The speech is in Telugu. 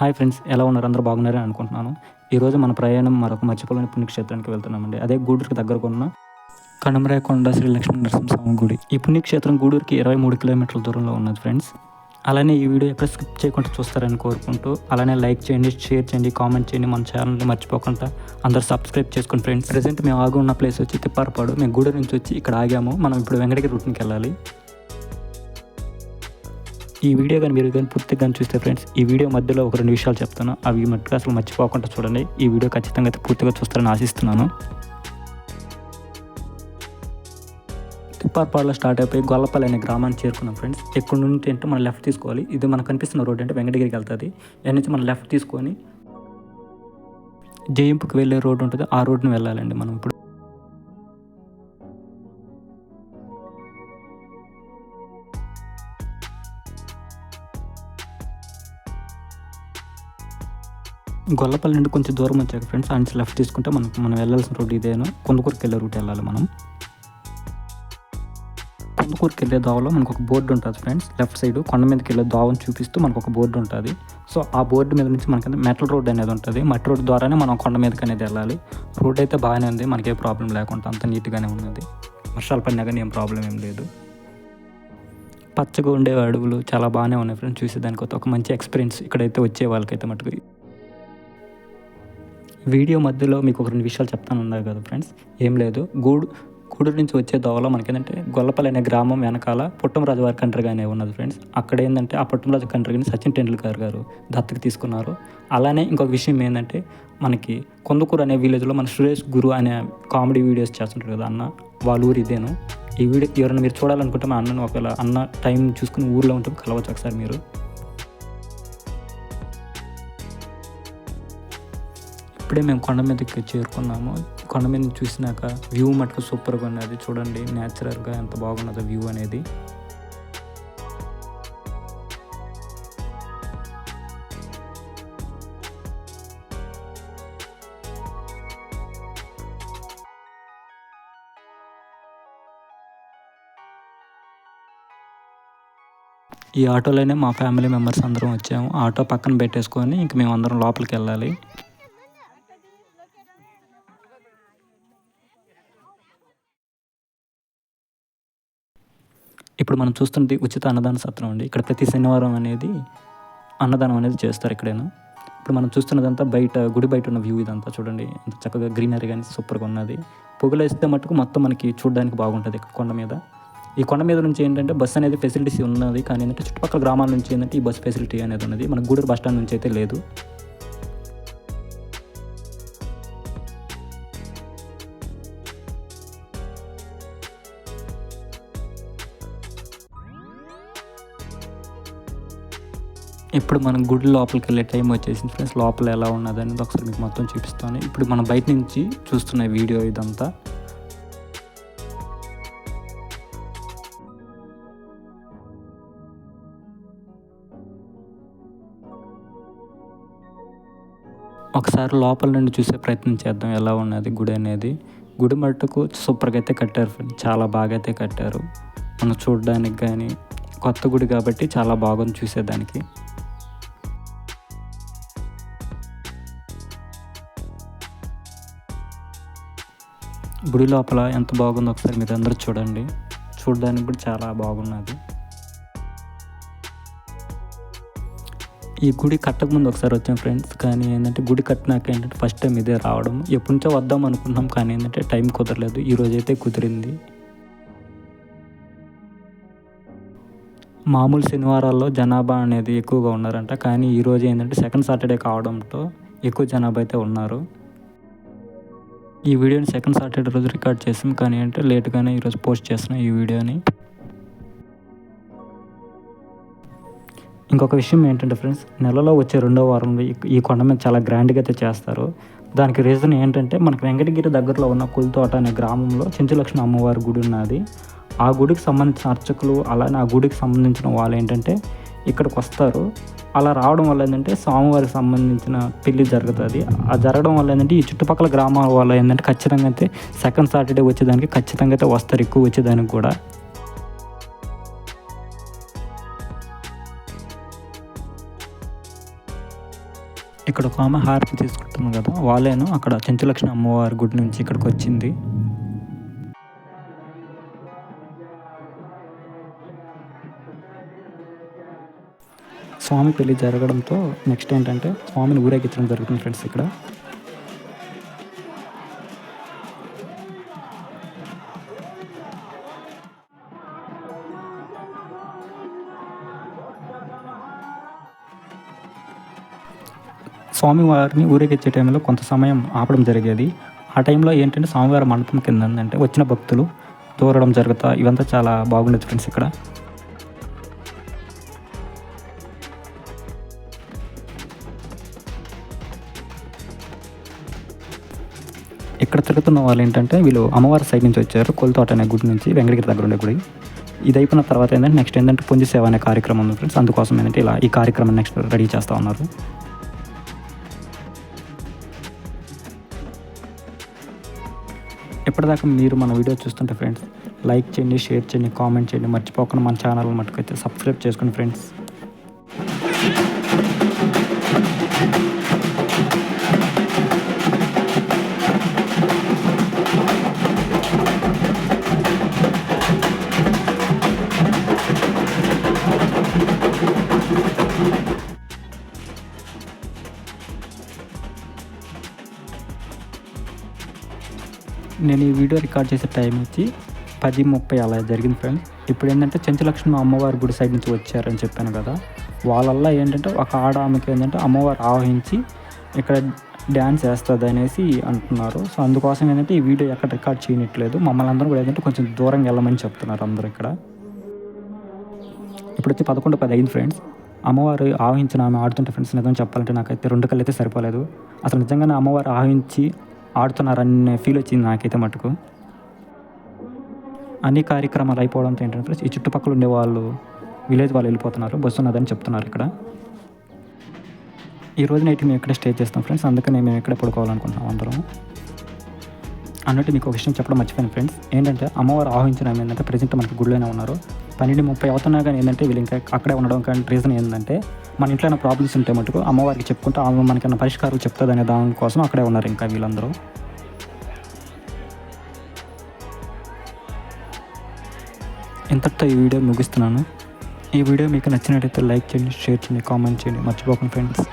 హాయ్ ఫ్రెండ్స్, ఎలా ఉన్నారు? అందరూ బాగున్నారని అనుకుంటున్నాను. ఈరోజు మన ప్రయాణం మరొక మర్చిపోలేని పుణ్యక్షేత్రానికి వెళ్తున్నామండి. అదే గూడూరుకి దగ్గరకు ఉన్న కనమరేకొండ శ్రీ లక్ష్మీ నరసింహస్వామి గుడి. ఈ పుణ్యక్షేత్రం గూడూరుకి 23 కిలోమీటర్ల దూరంలో ఉన్నది ఫ్రెండ్స్. అలానే ఈ వీడియో ఎక్కడ స్కిప్ చేయకుండా చూస్తారని కోరుకుంటూ, అలానే లైక్ చేయండి, షేర్ చేయండి, కామెంట్ చేయండి. మన ఛానల్ని మర్చిపోకుండా అందరూ సబ్స్క్రైబ్ చేసుకోండి ఫ్రెండ్స్. ప్రజెంట్ మేము ఆగి ఉన్న ప్లేస్ వచ్చి తిప్పారపాడు. మేము గూడూరు నుంచి వచ్చి ఇక్కడ ఆగాము. మనం ఇప్పుడు వెంకటగిరి రూట్కి వెళ్ళాలి. ఈ వీడియో కానీ మీరు కానీ పూర్తిగా చూస్తే ఫ్రెండ్స్, ఈ వీడియో మధ్యలో ఒక 2 విషయాలు చెప్తాను. అవి మట్టుగా అసలు మర్చిపోకుండా చూడండి. ఈ వీడియో ఖచ్చితంగా అయితే పూర్తిగా చూస్తారని ఆశిస్తున్నాను. తిప్పారపాడులో స్టార్ట్ అయిపోయి గొల్లపల్లి అనే గ్రామాన్ని చేరుకున్నాం ఫ్రెండ్స్. ఇక్కడ నుండి అంటే మనం లెఫ్ట్ తీసుకోవాలి. ఇది మనకు కనిపిస్తున్న రోడ్ అంటే వెంకటగిరికి వెళ్తుంది. ఎక్కడి నుంచి మనం లెఫ్ట్ తీసుకొని జయింపుకి వెళ్ళే రోడ్ ఉంటుంది, ఆ రోడ్ని వెళ్ళాలండి మనం ఇప్పుడు. గొల్లపల్లి నుండి కొంచెం దూరం వచ్చాక ఫ్రెండ్స్, ఆ నుంచి లెఫ్ట్ తీసుకుంటే మనం వెళ్ళాల్సిన రోడ్ ఇదేను. కొందకూరుకి వెళ్ళే రూట్ వెళ్ళాలి మనం. కొందకూరుకి వెళ్ళే దావలో మనకు ఒక బోర్డు ఉంటుంది ఫ్రెండ్స్. లెఫ్ట్ సైడ్ కొండ మీదకి వెళ్ళే దావని చూపిస్తూ మనకు ఒక బోర్డు ఉంటుంది. సో ఆ బోర్డు మీద నుంచి మనకి మెటల్ రోడ్ అనేది ఉంటుంది. మట్టి రోడ్ ద్వారానే మనం కొండ మీదకి అనేది వెళ్ళాలి. రోడ్ అయితే బాగానే ఉంది, మనకే ప్రాబ్లం లేకుండా అంత నీట్గానే ఉన్నది. వర్షాలు పడినా కానీ ఏం ప్రాబ్లం ఏం లేదు. పచ్చగా ఉండే అడవులు చాలా బాగానే ఉన్నాయి ఫ్రెండ్స్. చూసేదానికి ఒక మంచి ఎక్స్పీరియన్స్ ఇక్కడైతే వచ్చే వాళ్ళకైతే మటుకు. వీడియో మధ్యలో మీకు ఒక 2 విషయాలు చెప్తాను ఉన్నారు కదా ఫ్రెండ్స్. ఏం లేదు, గూడూరు నుంచి వచ్చే దోవలో మనకేంటంటే గొల్లపల్లి అనే గ్రామం వెనకాల పుట్టమరాజు వారి కంట్రీగా అనే ఉన్నది ఫ్రెండ్స్. అక్కడ ఏంటంటే ఆ పుట్టమరాజు కంట్రీని సచిన్ టెండూల్కర్ గారు దత్తకు తీసుకున్నారు. అలానే ఇంకొక విషయం ఏంటంటే, మనకి కొందకూరు అనే విలేజ్లో మన సురేష్ గురు అనే కామెడీ వీడియోస్ చేస్తుంటారు కదా అన్న, వాళ్ళ ఊరు ఇదేను. ఈ వీడియో ఎవరైనా మీరు చూడాలనుకుంటే మా అన్నను ఒకవేళ అన్న టైం చూసుకుని ఊర్లో ఉంటే కలవచ్చు ఒకసారి మీరు. ఇప్పుడే మేము కొండ మీదకి చేరుకున్నాము. కొండ మీద చూసినాక వ్యూ మటుకు సూపర్గా ఉన్నది. చూడండి న్యాచురల్గా ఎంత బాగున్నదో వ్యూ అనేది. ఈ ఆటోలోనే మా ఫ్యామిలీ మెంబర్స్ అందరం వచ్చాము. ఆటో పక్కన పెట్టేసుకొని ఇంక మేము అందరం లోపలికి వెళ్ళాలి. ఇప్పుడు మనం చూస్తున్నది ఉచిత అన్నదాన సత్రం అండి. ఇక్కడ ప్రతి శనివారం అనేది అన్నదానం అనేది చేస్తారు ఇక్కడేనా. ఇప్పుడు మనం చూస్తున్నదంతా బయట, గుడి బయట ఉన్న వ్యూ ఇదంతా చూడండి. ఎంత చక్కగా గ్రీనరీ కానీ సూపర్గా ఉన్నది. పొగలు వేస్తే మటుకు మొత్తం మనకి చూడడానికి బాగుంటుంది ఇక్కడ కొండ మీద. ఈ కొండ మీద నుంచి ఏంటంటే బస్సు అనేది ఫెసిలిటీస్ ఉన్నది, కానీ ఏంటంటే చుట్టుపక్కల గ్రామాల నుంచి ఏంటంటే ఈ బస్ ఫెసిలిటీ అనేది ఉన్నది. మన గూడూరు బస్ స్టాండ్ నుంచి అయితే లేదు. ఇప్పుడు మనం గుడి లోపలికి వెళ్ళే టైం వచ్చేసింది ఫ్రెండ్స్. లోపల ఎలా ఉన్నది అనేది ఒకసారి మీకు మొత్తం చూపిస్తాను. ఇప్పుడు మనం బయట నుంచి చూస్తున్న వీడియో ఇదంతా. ఒకసారి లోపల నుండి చూసే ప్రయత్నం చేద్దాం ఎలా ఉన్నది గుడి అనేది. గుడి మట్టుకు సూపర్గా అయితే కట్టారు ఫ్రెండ్స్, చాలా బాగా అయితే కట్టారు. మనం చూడడానికి కానీ కొత్త గుడి కాబట్టి చాలా బాగుంది చూసేదానికి. గుడి లోపల ఎంత బాగుందో ఒకసారి మీరు అందరూ చూడండి. చూడడానికి కూడా చాలా బాగున్నది. ఈ గుడి కట్టకముందు ఒకసారి వచ్చాం ఫ్రెండ్స్, కానీ ఏంటంటే గుడి కట్టినాక ఏంటంటే ఫస్ట్ టైం ఇదే రావడం. ఎప్పటి నుంచో వద్దాం అనుకుంటున్నాం, కానీ ఏంటంటే టైం కుదరలేదు. ఈరోజైతే కుదిరింది. మామూలు శనివారాల్లో జనాభా అనేది ఎక్కువగా ఉన్నారంట, కానీ ఈరోజు ఏంటంటే సెకండ్ సాటర్డే కావడంతో ఎక్కువ జనాభా అయితే ఉన్నారు. ఈ వీడియోని సెకండ్ సాటర్డే రోజు రికార్డ్ చేసాం, కానీ అంటే లేట్గానే ఈరోజు పోస్ట్ చేస్తున్నాం ఈ వీడియోని. ఇంకొక విషయం ఏంటంటే ఫ్రెండ్స్, నెలలో వచ్చే 2వ వారంలో ఈ కొండ మీద చాలా గ్రాండ్గా అయితే చేస్తారు. దానికి రీజన్ ఏంటంటే, మనకు వెంకటగిరి దగ్గరలో ఉన్న కుల్తోట అనే గ్రామంలో చెంచులక్ష్మి అమ్మవారి గుడి ఉన్నది. ఆ గుడికి సంబంధించిన అర్చకులు, అలానే ఆ గుడికి సంబంధించిన వాళ్ళు ఏంటంటే ఇక్కడికి వస్తారు. అలా రావడం వల్ల ఏంటంటే స్వామివారికి సంబంధించిన పెళ్లి జరుగుతుంది. ఆ జరగడం వల్ల ఏంటంటే ఈ చుట్టుపక్కల గ్రామాల వల్ల ఏంటంటే ఖచ్చితంగా అయితే సెకండ్ సాటర్డే వచ్చేదానికి ఖచ్చితంగా అయితే వస్తారు, ఎక్కువ వచ్చేదానికి కూడా. ఇక్కడ ఒక ఆమె హారతి తీసుకుంటుంది కదా, వాళ్ళేను అక్కడ చెంచులక్ష్మి అమ్మవారి గుడి నుంచి ఇక్కడికి వచ్చింది. స్వామి పెళ్లి జరగడంతో నెక్స్ట్ ఏంటంటే స్వామిని ఊరేగించడం జరుగుతుంది ఫ్రెండ్స్. ఇక్కడ స్వామివారిని ఊరేగించే టైంలో కొంత సమయం ఆపడం జరిగేది. ఆ టైంలో ఏంటంటే స్వామివారి మండపం కింద ఏంటంటే వచ్చిన భక్తులు దూరడం జరుగుతా ఇవంతా చాలా బాగుండేది ఫ్రెండ్స్. ఇక్కడ ఇక్కడ తిరుగుతున్న వాళ్ళు ఏంటంటే వీళ్ళు అమ్మవారి సైడ్ నుంచి వచ్చారు, కొలతోట అనే గుడి నుంచి, వెంకటగిరి దగ్గర ఉండే గుడి. ఇది అయిపోయిన తర్వాత ఏంటంటే నెక్స్ట్ ఏంటంటే పుంజి సేవ అనే కార్యక్రమం ఉంది ఫ్రెండ్స్. అందుకోసం ఏంటంటే ఇలా ఈ కార్యక్రమం నెక్స్ట్ రెడీ చేస్తూ ఉన్నారు. ఇప్పటిదాకా మీరు మన వీడియో చూస్తుంటే ఫ్రెండ్స్ లైక్ చేయండి, షేర్ చేయండి, కామెంట్ చేయండి, మర్చిపోకుండా మన ఛానల్ మటుకైతే సబ్స్క్రైబ్ చేసుకోండి ఫ్రెండ్స్. నేను ఈ వీడియో రికార్డ్ చేసే టైం వచ్చి 10:30 అలా జరిగింది ఫ్రెండ్స్. ఇప్పుడు ఏంటంటే చెంచులక్ష్మి అమ్మవారి గుడి సైడ్ నుంచి వచ్చారని చెప్పాను కదా, వాళ్ళల్లో ఏంటంటే ఒక ఆడ ఆమెకి ఏంటంటే అమ్మవారు ఆవహించి ఇక్కడ డ్యాన్స్ వేస్తుంది అనేసి అంటున్నారు. సో అందుకోసం ఏంటంటే ఈ వీడియో ఎక్కడ రికార్డ్ చేయట్లేదు. మమ్మల్ని అందరూ కూడా ఏంటంటే కొంచెం దూరంగా వెళ్ళమని చెప్తున్నారు అందరూ. ఇక్కడ ఇప్పుడు వచ్చి 11:10 అయింది ఫ్రెండ్స్. అమ్మవారు ఆవహించిన ఆమె ఆడుతుంటే ఫ్రెండ్స్ నిజం చెప్పాలంటే నాకైతే 2 కళ్ళు అయితే సరిపోలేదు. అసలు నిజంగానే అమ్మవారు ఆవహించి ఆడుతున్నారనే ఫీల్ వచ్చింది నాకైతే మటుకు. అన్ని కార్యక్రమాలు అయిపోవడంతో ఏంటంటే ఫ్రెండ్స్ ఈ చుట్టుపక్కల ఉండే వాళ్ళు విలేజ్ వాళ్ళు వెళ్ళిపోతున్నారు, బస్సు ఉన్నదని చెప్తున్నారు. ఇక్కడ ఈరోజు నైట్ మేము ఇక్కడే స్టే చేస్తాం ఫ్రెండ్స్, అందుకని మేము ఇక్కడే పడుకోవాలనుకుంటున్నాం అందరం. అన్నట్టు మీకు ఒక విషయం చెప్పడం మర్చిపోయాను ఫ్రెండ్స్. ఏంటంటే అమ్మవారు ఆవహించిన ఏంటంటే ప్రజెంట్ మనకి గుడిలోనే ఉన్నారు. 12:30 అవుతున్నా కానీ ఏంటంటే వీళ్ళు ఇంకా అక్కడే ఉండడం కానీ రీజన్ ఏంటంటే మన ఇంట్లో ఏమైనా ప్రాబ్లమ్స్ ఉంటే మటుకు అమ్మవారికి చెప్పుకుంటూ ఆమె మనకైనా పరిష్కారాలు చెప్తుంది అనే దానికోసం అక్కడే ఉన్నారు ఇంకా వీళ్ళందరూ. ఇంతటితో ఈ వీడియో ముగిస్తున్నాను. ఈ వీడియో మీకు నచ్చినట్టయితే లైక్ చేయండి, షేర్ చేయండి, కామెంట్ చేయండి, మర్చిపోకండి ఫ్రెండ్స్.